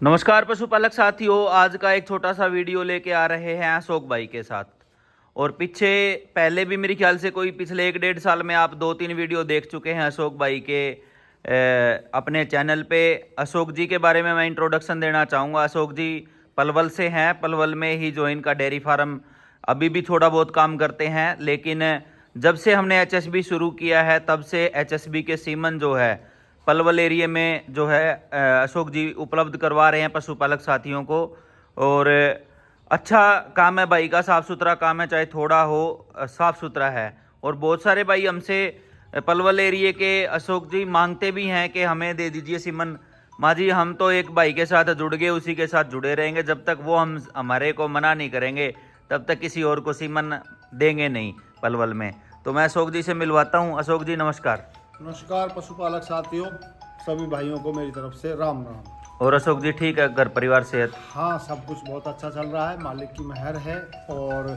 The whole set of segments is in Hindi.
नमस्कार पशुपालक साथियों, आज का एक छोटा सा वीडियो लेके आ रहे हैं अशोक भाई के साथ। और पीछे पहले भी मेरे ख्याल से कोई पिछले 1-1.5 साल में आप 2-3 वीडियो देख चुके हैं अशोक भाई के अपने चैनल पे। अशोक जी के बारे में मैं इंट्रोडक्शन देना चाहूँगा। अशोक जी पलवल से हैं, पलवल में ही जो इनका डेयरी फार्म अभी भी थोड़ा बहुत काम करते हैं, लेकिन जब से हमने एचएसबी शुरू किया है तब से एचएसबी के सीमन जो है पलवल एरिया में जो है अशोक जी उपलब्ध करवा रहे हैं पशुपालक साथियों को। और अच्छा काम है भाई का, साफ़ सुथरा काम है, चाहे थोड़ा हो साफ़ सुथरा है। और बहुत सारे भाई हमसे पलवल एरिया के अशोक जी मांगते भी हैं कि हमें दे दीजिए सीमन। माँ जी हम तो एक भाई के साथ जुड़ गए, उसी के साथ जुड़े रहेंगे, जब तक वो हम हमारे को मना नहीं करेंगे तब तक किसी और को सीमन देंगे नहीं पलवल में। तो मैं अशोक जी से मिलवाता हूँ। अशोक जी नमस्कार। नमस्कार पशुपालक साथियों, सभी भाइयों को मेरी तरफ से राम राम। और अशोक जी ठीक है, घर परिवार सेहत? हाँ, सब कुछ बहुत अच्छा चल रहा है, मालिक की मेहर है। और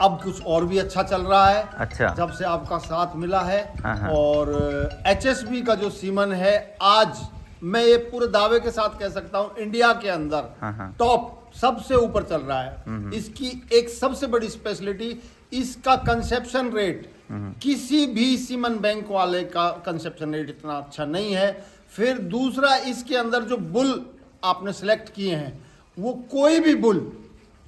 अब कुछ और भी अच्छा चल रहा है। अच्छा। जब से आपका साथ मिला है। हाँ। और एचएसबी का जो सीमन है, आज मैं ये पूरे दावे के साथ कह सकता हूँ इंडिया के अंदर हाँ। टॉप सबसे ऊपर चल रहा है। इसकी एक सबसे बड़ी स्पेशलिटी, इसका कंसेप्शन रेट किसी भी सीमन बैंक वाले का कंसेप्शन रेट इतना अच्छा नहीं है। फिर दूसरा, इसके अंदर जो बुल आपने सेलेक्ट किए हैं वो कोई भी बुल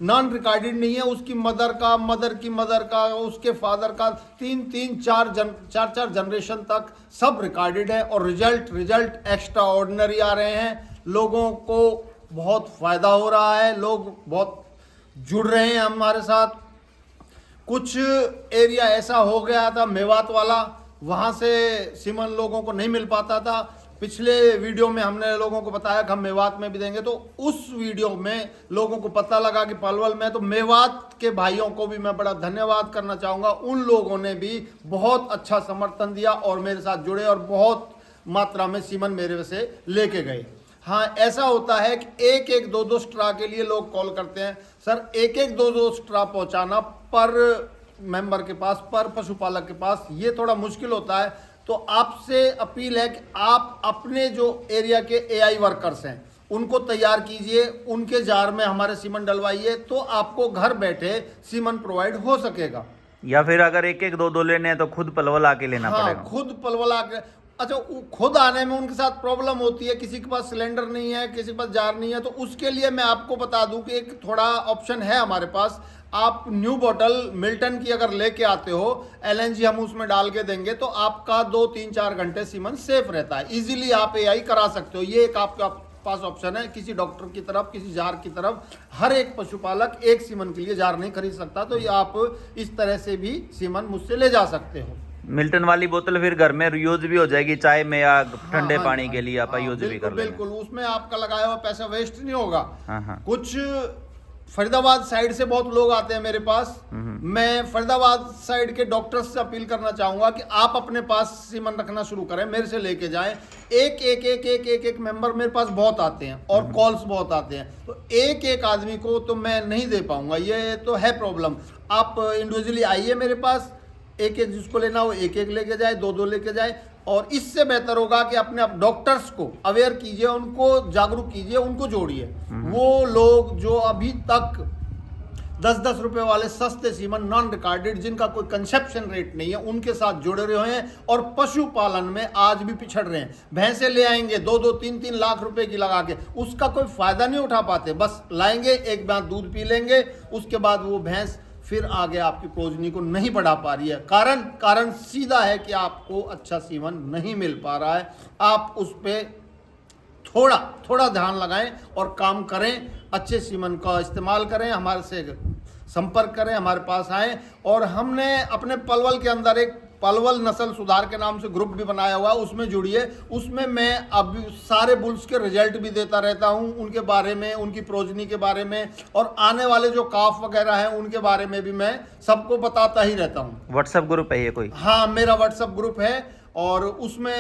नॉन रिकॉर्डेड नहीं है। उसकी मदर का, मदर की मदर का, उसके फादर का, 3-4 जनरेशन तक सब रिकॉर्डेड है। और रिजल्ट एक्स्ट्रा ऑर्डिनरी आ रहे हैं। लोगों को बहुत फायदा हो रहा है, लोग बहुत जुड़ रहे हैं हमारे साथ। कुछ एरिया ऐसा हो गया था मेवात वाला, वहाँ से सीमन लोगों को नहीं मिल पाता था। पिछले वीडियो में हमने लोगों को बताया कि हम मेवात में भी देंगे, तो उस वीडियो में लोगों को पता लगा कि पलवल में, तो मेवात के भाइयों को भी मैं बड़ा धन्यवाद करना चाहूँगा। उन लोगों ने भी बहुत अच्छा समर्थन दिया और मेरे साथ जुड़े और बहुत मात्रा में सीमन मेरे से लेके गए। हाँ, ऐसा होता है कि एक 2 स्ट्रा के लिए लोग कॉल करते हैं, सर एक 2 स्ट्रा पहुंचाना पर मेंबर के पास, पर पशुपालक के पास, ये थोड़ा मुश्किल होता है। तो आपसे अपील है कि आप अपने जो एरिया के एआई वर्कर्स हैं उनको तैयार कीजिए, उनके जार में हमारे सीमन डलवाइए, तो आपको घर बैठे सीमन प्रोवाइड हो सकेगा। या फिर अगर एक 2 लेने हैं तो खुद पलवल आके लेना पड़ेगा? खुद पलवल आके, अच्छा खुद आने में उनके साथ प्रॉब्लम होती है, किसी के पास सिलेंडर नहीं है, किसी के पास जार नहीं है, तो उसके लिए मैं आपको बता दूं कि एक थोड़ा ऑप्शन है हमारे पास। आप न्यू बॉटल मिल्टन की अगर लेके आते हो, एलएनजी हम उसमें डाल के देंगे, तो आपका 2-3-4 घंटे सीमन सेफ रहता है। इजीली आप एआई करा सकते हो। ये एक आपका पास ऑप्शन है। किसी डॉक्टर की तरफ, किसी जार की तरफ हर एक पशुपालक एक सीमन के लिए जार नहीं खरीद सकता, तो ये आप इस तरह से भी सीमन मुझसे ले जा सकते हो। मिल्टन वाली बोतल फिर घर में यूज भी हो जाएगी, चाय में या ठंडे पानी के लिए आप यूज भी कर लेंगे। बिल्कुल, उसमें आपका लगाया हुआ पैसा वेस्ट नहीं होगा। हाँ। कुछ फरीदाबाद साइड से बहुत लोग आते हैं मेरे पास। मैं फरीदाबाद साइड के डॉक्टर्स से अपील करना चाहूंगा कि आप अपने पास सीमन रखना शुरू करें, मेरे से लेके जाएं। एक मेंबर मेरे पास बहुत आते हैं और कॉल्स बहुत आते हैं, तो एक आदमी को तो मैं नहीं दे पाऊंगा, ये तो है प्रॉब्लम। आप इंडिविजुअली आइए मेरे पास, एक जिसको लेना हो एक लेके जाए, 2 लेके जाए। और इससे बेहतर होगा कि अपने आप डॉक्टर्स को अवेयर कीजिए, उनको जागरूक कीजिए, उनको जोड़िए। वो लोग जो अभी तक 10-10 रुपए वाले सस्ते सीमन नॉन रिकॉर्डेड, जिनका कोई कंसेप्शन रेट नहीं है, उनके साथ जुड़े रहे हैं और पशुपालन में आज भी पिछड़ रहे हैं। भैंसे ले आएंगे 2-2, 3-3 लाख रुपए की लगा के, उसका कोई फायदा नहीं उठा पाते। बस लाएंगे, एक बार दूध पी लेंगे, उसके बाद वो भैंस फिर आगे आपकी प्रोजनी को नहीं बढ़ा पा रही है। कारण सीधा है कि आपको अच्छा सीमन नहीं मिल पा रहा है। आप उस पर थोड़ा ध्यान लगाएं और काम करें, अच्छे सीमन का इस्तेमाल करें, हमारे से संपर्क करें, हमारे पास आएं। और हमने अपने पलवल के अंदर एक पलवल नस्ल सुधार के नाम से ग्रुप भी बनाया हुआ, उसमें जुड़िए। उसमें मैं अभी सारे बुल्स के रिजल्ट भी देता रहता हूं, उनके बारे में, उनकी प्रोजनी के बारे में, और आने वाले जो काफ वगैरह हैं उनके बारे में भी मैं सबको बताता ही रहता हूं। व्हाट्सएप ग्रुप है ये कोई? हाँ, मेरा व्हाट्सएप ग्रुप है और उसमें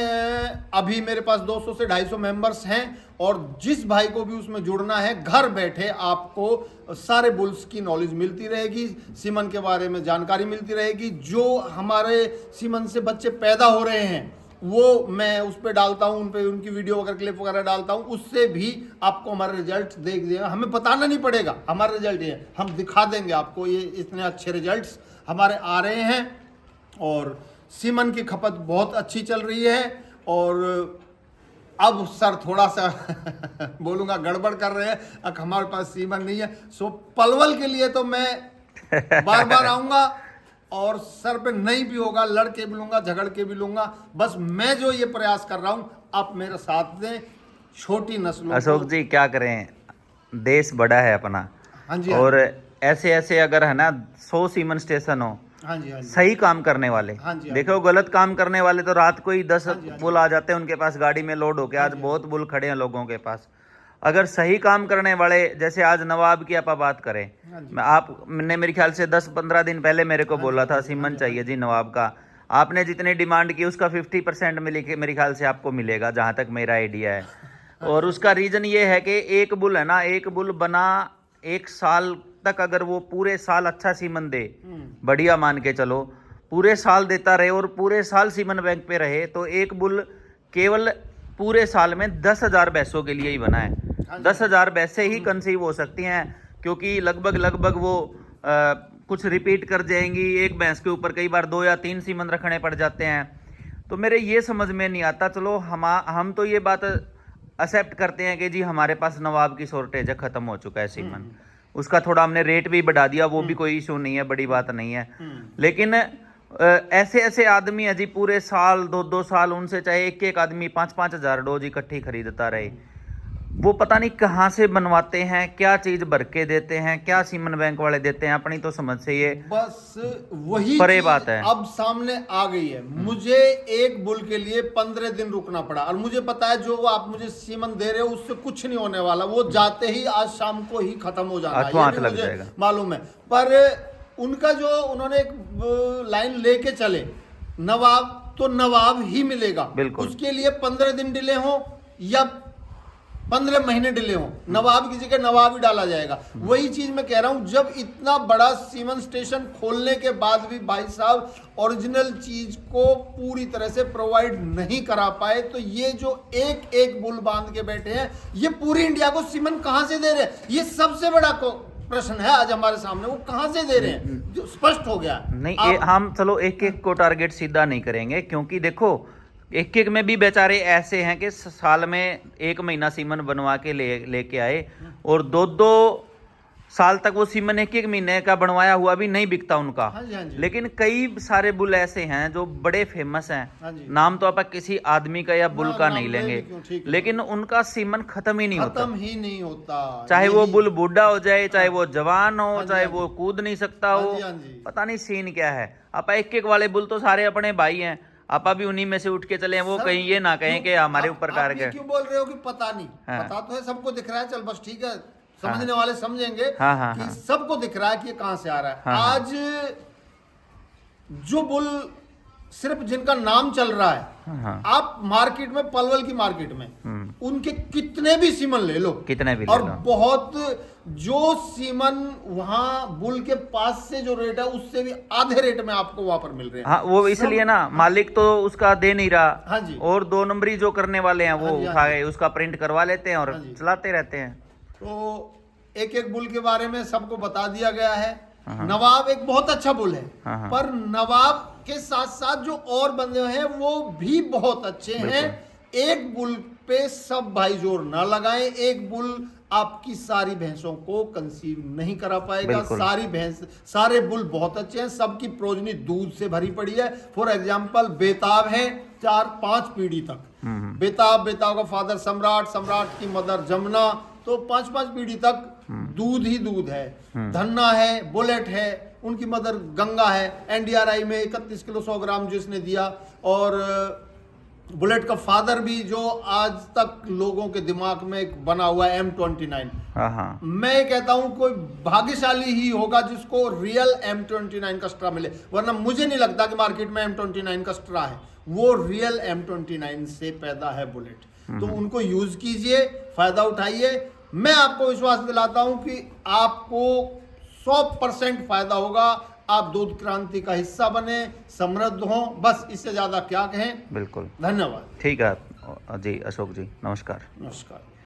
अभी मेरे पास 200 से 250 मेंबर्स हैं। और जिस भाई को भी उसमें जुड़ना है, घर बैठे आपको सारे बुल्स की नॉलेज मिलती रहेगी, सीमन के बारे में जानकारी मिलती रहेगी। जो हमारे सीमन से बच्चे पैदा हो रहे हैं वो मैं उस पर डालता हूँ, उन पे उनकी वीडियो वगैरह क्लिप वगैरह डालता हूँ, उससे भी आपको हमारे रिजल्ट देख देगा। हमें बताना नहीं पड़ेगा हमारे रिजल्ट ये, हम दिखा देंगे आपको ये इतने अच्छे रिजल्ट्स हमारे आ रहे हैं। और सीमन की खपत बहुत अच्छी चल रही है। और अब सर थोड़ा सा बोलूँगा गड़बड़ कर रहे हैं, अब हमारे पास सीमन नहीं है, सो पलवल के लिए तो मैं बार बार आऊँगा और सर पे नहीं भी होगा, लड़ के भी लूँगा, झगड़ के भी लूँगा। बस मैं जो ये प्रयास कर रहा हूँ आप मेरा साथ दें, छोटी नस्लों अशोक जी क्या करें, देश बड़ा है अपना। हाँ जी, और ऐसे ऐसे अगर है ना 100 सीमन स्टेशन हो, हाँ जी, हाँ जी, सही काम करने वाले, हाँ जी, देखो गलत काम करने वाले तो रात को ही 10 हाँ जी, हाँ जी। बुल आ जाते हैं उनके पास गाड़ी में लोड होके। आज बहुत बुल खड़े हैं लोगों के पास। अगर सही काम करने वाले, जैसे आज नवाब की आप बात करें, हाँ जी। मैं आपने मेरे ख्याल से 10-15 दिन पहले मेरे को बोला था सीमन चाहिए जी नवाब का। आपने जितनी डिमांड की उसका 50% मेरे ख्याल से आपको मिलेगा, जहां तक मेरा आइडिया है। और उसका रीजन ये है कि एक बुल है ना, एक बुल बना 1 साल तक, अगर वो पूरे साल अच्छा सीमन दे, बढ़िया मान के चलो, पूरे साल देता रहे और पूरे साल सीमन बैंक पे रहे, तो एक बुल केवल पूरे साल में 10,000 भैंसों के लिए ही बना है। 10,000 भैंसें ही कंसीव हो सकती हैं, क्योंकि लगभग वो कुछ रिपीट कर जाएंगी। एक भैंस के ऊपर कई बार 2 या 3 सीमन रखने पड़ जाते हैं। तो मेरे ये समझ में नहीं आता। चलो हम तो ये बात एक्सेप्ट करते हैं कि जी हमारे पास नवाब की शॉर्टेज है, खत्म हो चुका है सीमन, उसका थोड़ा हमने रेट भी बढ़ा दिया, वो भी कोई इशू नहीं है, बड़ी बात नहीं है। लेकिन ऐसे ऐसे आदमी है जी पूरे साल 2-2 साल, उनसे चाहे एक आदमी 5-5 हज़ार डोज इकट्ठी खरीदता रहे, वो पता नहीं कहाँ से बनवाते हैं, क्या चीज भर के देते हैं, क्या सीमन बैंक वाले देते हैं, अपनी तो समझ से ये बस वही परे चीज बात है। अब सामने आ गई है। मुझे एक बुल के लिए 15 दिन रुकना पड़ा, और मुझे पता है जो आप मुझे सीमन दे रहे हो उससे कुछ नहीं होने वाला, वो जाते ही आज शाम को ही खत्म हो जाना है, ये भी लग मुझे जाएगा, मालूम है। पर उनका जो उन्होंने एक लाइन लेके चले, नवाब तो नवाब ही मिलेगा, उसके लिए 15 दिन डिले हो या 15 महीने डिले हो, नवाब की जगह नवाब ही डाला जाएगा। वही चीज मैं कह रहा हूं, जब इतना बड़ा सीमन स्टेशन खोलने के बाद भी भाई साहब ओरिजिनल चीज को पूरी तरह से प्रोवाइड नहीं करा पाए, तो ये जो एक एक बुल बांध के बैठे हैं, ये पूरी इंडिया को सीमन कहां से दे रहे हैं? ये सबसे बड़ा प्रश्न है आज हमारे सामने, वो कहां से दे रहे हैं, जो स्पष्ट हो गया नहीं। हम चलो एक एक को टारगेट सीधा नहीं करेंगे, क्योंकि देखो एक एक में भी बेचारे ऐसे हैं कि साल में 1 महीना सीमन बनवा के लेके आए, और 2-2 साल तक वो सीमन 1-1 महीने का बनवाया हुआ भी नहीं बिकता उनका। हाँ जी, हाँ जी। लेकिन कई सारे बुल ऐसे हैं जो बड़े फेमस हैं, हाँ जी। नाम तो आप किसी आदमी का या बुल का नहीं लेंगे, लेकिन उनका सीमन खत्म ही नहीं होता, खत्म ही नहीं होता। चाहे वो बुल बूढ़ा हो जाए, चाहे वो जवान हो, चाहे हाँ जी, वो कूद नहीं सकता हो, पता नहीं सीन क्या है। आप एक वाले बुल तो सारे अपने भाई हैं, आप भी उन्हीं में से उठ के चले, वो कहीं ये ना कहें कि हमारे ऊपर कारगर। क्यों बोल रहे हो कि पता नहीं? हाँ। पता तो है, सबको दिख रहा है, चल बस ठीक है, समझने वाले समझेंगे कि सबको दिख रहा है कि ये कहां से आ रहा है। आज जो बुल सिर्फ जिनका नाम चल रहा है, आप मार्केट में, पलवल की मार्केट में उनके कितने भी सीमन ले लो, कितने भी और बहुत जो सीमन वहां बुल के पास से जो रेट है उससे भी आधे रेट में आपको वहां पर मिल रहे हैं। हाँ, वो इसलिए ना मालिक तो उसका दे नहीं रहा। हाँ जी। और 2 नंबरी जो करने वाले हैं वो उठा के उसका प्रिंट करवा लेते हैं और चलाते रहते हैं। तो एक एक बुल के बारे में सबको बता दिया गया है। नवाब एक बहुत अच्छा बुल है, पर नवाब के साथ साथ जो और बंदे हैं वो भी बहुत अच्छे हैं। एक बुल पे सब भाई जोर ना लगाएं, एक बुल आपकी सारी भैंसों को कंसीव नहीं करा पाएगा। सारे बुल बहुत अच्छे हैं, सबकी प्रोजनी दूध से भरी पड़ी है। फॉर एग्जाम्पल बेताब है 4-5 पीढ़ी तक, बेताब का फादर सम्राट की मदर जमुना, तो 5-5 पीढ़ी तक दूध ही दूध है। धन्ना है, बुलेट है, उनकी मदर गंगा है, एनडीआरआई में 31 किलो 100 ग्राम जिसने दिया। और बुलेट का फादर भी जो आज तक लोगों के दिमाग में बना हुआ है M29। मैं कहता हूं कोई भाग्यशाली ही होगा जिसको रियल M29 का स्ट्रा मिले, वरना मुझे नहीं लगता कि मार्केट में M29 का स्ट्रा है। वो रियल M29 से पैदा है बुलेट। तो उनको यूज कीजिए, फायदा उठाइए। मैं आपको विश्वास दिलाता हूं कि आपको 100% फायदा होगा आप दूध क्रांति का हिस्सा बने, समृद्ध हों, बस इससे ज्यादा क्या कहें। बिल्कुल, धन्यवाद। ठीक है जी अशोक जी, नमस्कार। नमस्कार।